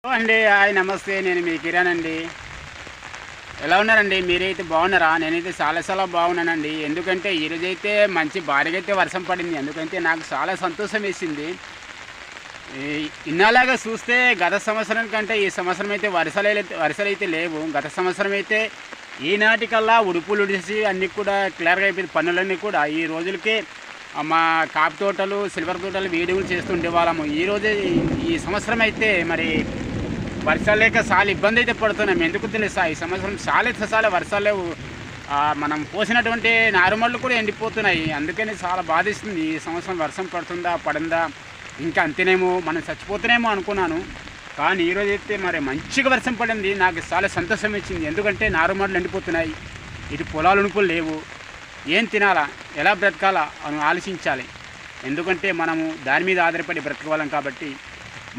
అండి హాయ్ నమస్తే. నేను మీ కిరణ్ అండి. ఎలా ఉన్నారండి? మీరైతే బాగున్నారా? నేనైతే చాలా బాగున్నానండి. ఎందుకంటే ఈరోజైతే మంచి భారీగా అయితే వర్షం పడింది. ఎందుకంటే నాకు చాలా సంతోషం వేసింది. ఇన్నాళ్ళగా చూస్తే గత సంవత్సరం కంటే ఈ సంవత్సరం అయితే వర్షాలైతే లేవు. గత సంవత్సరం అయితే ఈనాటికల్లా ఉడుపులు ఉడిసి అన్నీ కూడా క్లియర్గా అయిపోయింది. పనులన్నీ కూడా ఈ రోజులకే మా కాపు తోటలు సిల్వర్ తోటలు వీడియోలు చేస్తుండే వాళ్ళము. ఈ సంవత్సరం అయితే మరి వర్షాలు లేక చాలా ఇబ్బంది అయితే పడుతున్నాం. ఎందుకు తెలుసా? ఈ సంవత్సరం చాలా వర్షాలు లేవు. మనం పోసినటువంటి నారుమళ్ళు కూడా ఎండిపోతున్నాయి. అందుకని చాలా బాధిస్తుంది. ఈ సంవత్సరం వర్షం పడిందా ఇంకా అంతేనేమో, మనం చచ్చిపోతున్నామో అనుకున్నాను. కానీ ఈరోజు అయితే మరి మంచిగా వర్షం పడింది. నాకు చాలా సంతోషం ఇచ్చింది. ఎందుకంటే నారుమళ్ళు ఎండిపోతున్నాయి, ఇటు పొలాలు ఉణుపులు లేవు. ఏం తినాలా, ఎలా బ్రతకాలా అని ఆలోచించాలి. ఎందుకంటే మనము దాని మీద ఆధారపడి బ్రతకగలం కాబట్టి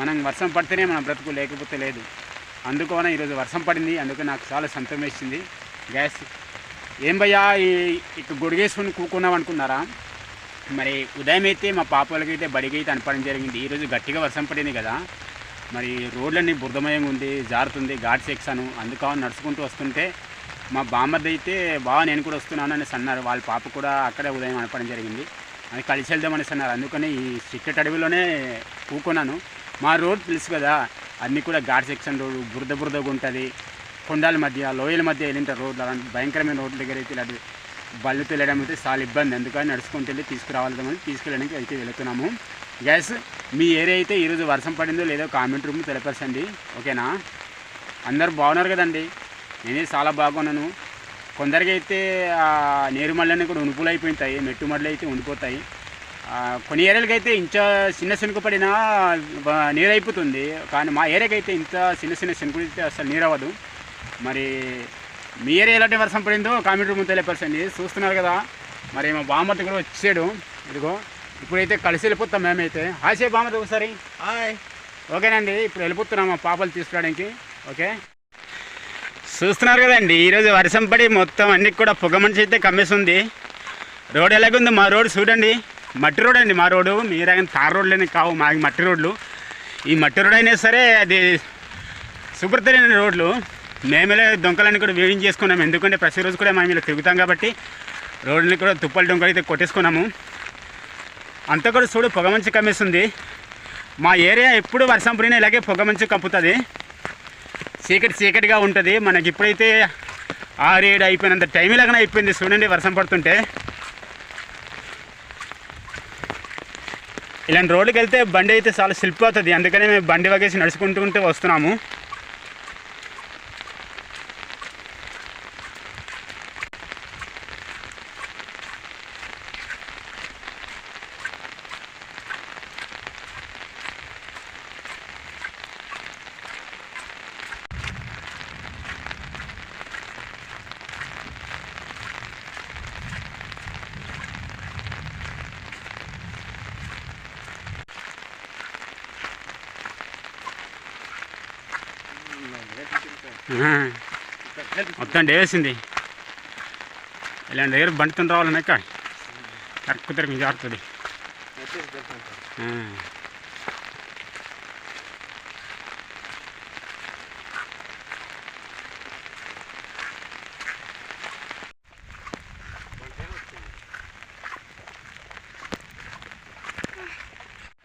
మనం వర్షం పడితేనే మనం బ్రతుకు, లేకపోతే లేదు. అందుకని ఈరోజు వర్షం పడింది. అందుకే నాకు చాలా సంతోషం వేసింది. గ్యాస్ ఏం భయ్యా ఇక గొడిగేసుకొని కూకున్నాం అనుకున్నారా? మరి ఉదయం అయితే మా పాపలకైతే బడికి అయితే అనపడం జరిగింది. ఈరోజు గట్టిగా వర్షం పడింది కదా, మరి రోడ్లన్నీ బురదమయంగా ఉంది, జారుతుంది, ఘాట్ సెక్షన్. అందుకని నడుచుకుంటూ వస్తుంటే మా బామ్మర్ది అయితే బాగా నేను కూడా వస్తున్నాను అనేసి అన్నారు. వాళ్ళ పాప కూడా అక్కడే ఉదయం అనపడం జరిగింది. అది కలిసి వెళ్దామనేసి అన్నారు. అందుకని ఈ చిట్టటి అడవిలోనే కూకున్నాను. మా రోడ్ తెలుసు కదా, అన్నీ కూడా ఘాట్ సెక్షన్ రోడ్డు, బురదగా ఉంటుంది. కొండల మధ్య లోయల మధ్య వెళ్ళింటారు రోడ్లు. అలాంటి భయంకరమైన రోడ్ల దగ్గర అయితే ఇలాంటి బళ్ళు వెళ్ళడం అయితే చాలా ఇబ్బంది. అందుకని నడుచుకుంటూ వెళ్ళి తీసుకెళ్ళడానికి అయితే వెళుతున్నాము. గ్యాస్ మీ ఏరియా అయితే ఈరోజు వర్షం పడిందో లేదో కామెంట్ రూమ్ తెలియపరచండి. ఓకేనా? అందరూ బాగున్నారు కదండి? నేనే చాలా బాగున్నాను. కొందరికి అయితే నేరుమళ్ళన్నీ కూడా ఉణుపులు అయిపోతాయి, మెట్టు మళ్ళీ అయితే ఉండిపోతాయి. కొన్ని ఏరియాలకి అయితే ఇంత చిన్న శనుకు పడినా నీరు అయిపోతుంది. కానీ మా ఏరియాకి అయితే ఇంత చిన్న శనుకులు అయితే అసలు నీరు అవ్వదు. మరి మీ ఏరియా ఎలాంటి వర్షం పడిందో కామెంట్ రూమ్ తెలియపరచండి. చూస్తున్నారు కదా, మరి మా బామ్మర్ది కూడా వచ్చాడు. ఇదిగో ఇప్పుడైతే కలిసి వెళ్ళిపోతాం మేమైతే. హాయ్ సే బామ్మర్ది ఒకసారి. హాయ్. ఓకేనండి, ఇప్పుడు వెళ్ళిపోతున్నాం మా పాపలు తీసుకురావడానికి. ఓకే, చూస్తున్నారు కదండి, ఈరోజు వర్షం పడి మొత్తం అన్నీ కూడా పొగ మంచి అయితే కమ్మేస్తుంది. రోడ్ ఎలాగుందో మా రోడ్ చూడండి. మట్టి రోడ్ అండి మా రోడ్డు. మీరైనా తార్ రోడ్లని కావు, మాకు మట్టి రోడ్లు. ఈ మట్టి రోడ్ అయినా సరే అది శుభ్రతమైన రోడ్లు. మేమే దొంకలన్నీ కూడా వేడింగ్ చేసుకున్నాము. ఎందుకంటే ప్రతిరోజు కూడా మేము ఇలా తిరుగుతాం కాబట్టి రోడ్ని కూడా తుప్పలు డొంకలు అయితే కొట్టేసుకున్నాము. అంతా కూడా చూడు పొగ మంచి కమ్మేస్తుంది. మా ఏరియా ఎప్పుడు వర్షం పడినా ఇలాగే పొగ మంచి కప్పుతుంది. చీకటిగా ఉంటుంది. మనకి ఇప్పుడైతే 6-7 అయిపోయినంత టైం ఇలాగనే అయిపోయింది. చూడండి వర్షం పడుతుంటే. ఇలాంటి రోడ్డుకి వెళ్తే బండి అయితే చాలా స్లిప్ అవుతుంది. అందుకనే మేము బండి వగేసి నడుచుకుంటూ వస్తున్నాము. మొత్తం డేసింది. ఇలాంటి దగ్గర బండితో రావాలన్నాక కరెక్ట్ తిరిగి జారుతుంది.